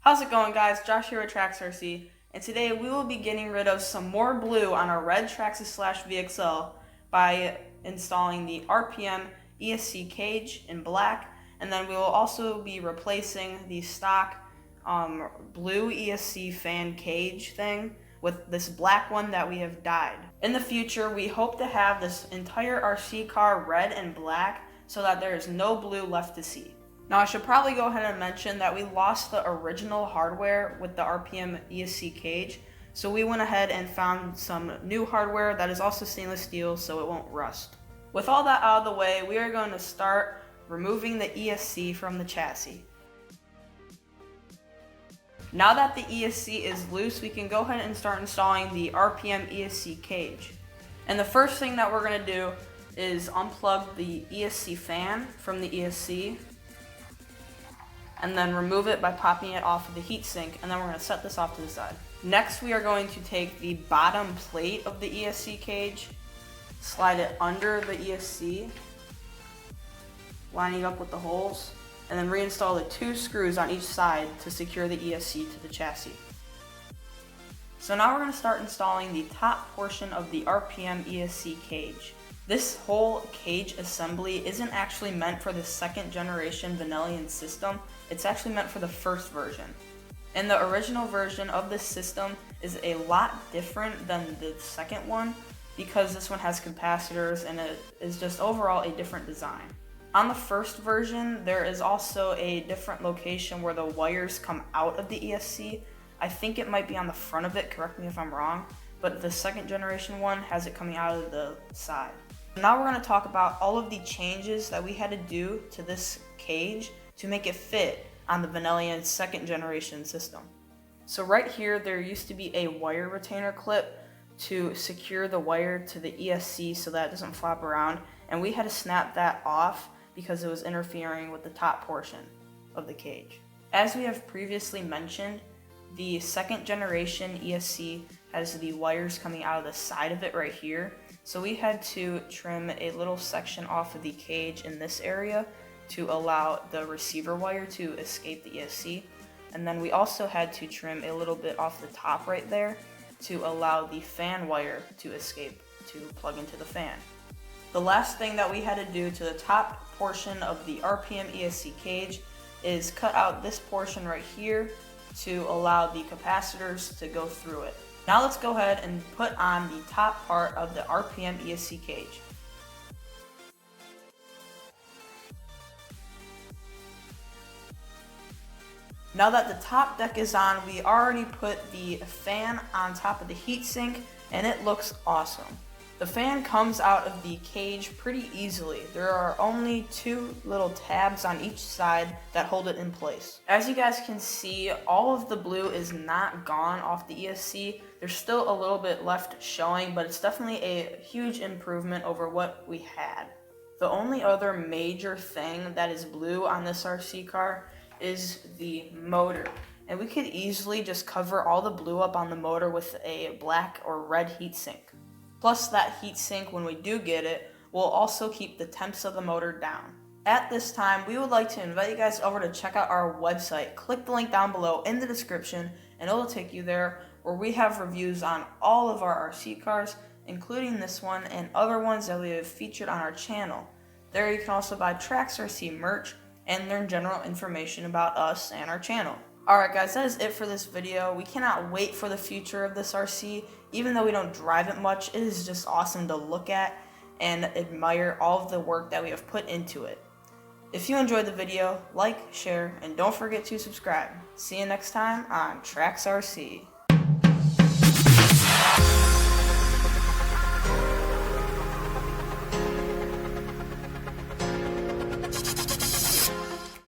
How's it going, guys? Josh here with Trax RC, and today we will be getting rid of some more blue on our red Traxxas / VXL by installing the RPM ESC Cage in black, and then we will also be replacing the stock blue ESC fan cage thing with this black one that we have dyed. In the future, we hope to have this entire RC car red and black so that there is no blue left to see. Now, I should probably go ahead and mention that we lost the original hardware with the RPM ESC Cage, so we went ahead and found some new hardware that is also stainless steel so it won't rust. With all that out of the way, we are going to start removing the ESC from the chassis. Now that the ESC is loose, we can go ahead and start installing the RPM ESC Cage. And the first thing that we're going to do is unplug the ESC fan from the ESC, and then remove it by popping it off of the heatsink, and then we're going to set this off to the side. Next, we are going to take the bottom plate of the ESC cage, slide it under the ESC, lining up with the holes, and then reinstall the 2 screws on each side to secure the ESC to the chassis. So now we're going to start installing the top portion of the RPM ESC cage. This whole cage assembly isn't actually meant for the 2nd generation vanillin system, it's actually meant for the 1st version. And the original version of this system is a lot different than the 2nd one because this one has capacitors and it is just overall a different design. On the 1st version, there is also a different location where the wires come out of the ESC. I think it might be on the front of it, correct me if I'm wrong, but the 2nd generation one has it coming out of the side. Now we're going to talk about all of the changes that we had to do to this cage to make it fit on the vanillin 2nd generation system. So right here, there used to be a wire retainer clip to secure the wire to the ESC so that it doesn't flop around, and we had to snap that off because it was interfering with the top portion of the cage. As we have previously mentioned, the 2nd generation ESC has the wires coming out of the side of it right here. So we had to trim a little section off of the cage in this area to allow the receiver wire to escape the ESC. And then we also had to trim a little bit off the top right there to allow the fan wire to escape to plug into the fan. The last thing that we had to do to the top portion of the RPM ESC cage is cut out this portion right here to allow the capacitors to go through it. Now let's go ahead and put on the top part of the RPM ESC cage. Now that the top deck is on, we already put the fan on top of the heatsink and it looks awesome. The fan comes out of the cage pretty easily. There are only 2 little tabs on each side that hold it in place. As you guys can see, all of the blue is not gone off the ESC. There's still a little bit left showing, but it's definitely a huge improvement over what we had. The only other major thing that is blue on this RC car is the motor. And we could easily just cover all the blue up on the motor with a black or red heatsink. Plus, that heatsink, when we do get it, will also keep the temps of the motor down. At this time, we would like to invite you guys over to check out our website. Click the link down below in the description, and it will take you there where we have reviews on all of our RC cars, including this one and other ones that we have featured on our channel. There you can also buy Trax RC merch and learn general information about us and our channel. Alright guys, that is it for this video. We cannot wait for the future of this RC. Even though we don't drive it much, it is just awesome to look at and admire all of the work that we have put into it. If you enjoyed the video, like, share, and don't forget to subscribe. See you next time on Trax RC.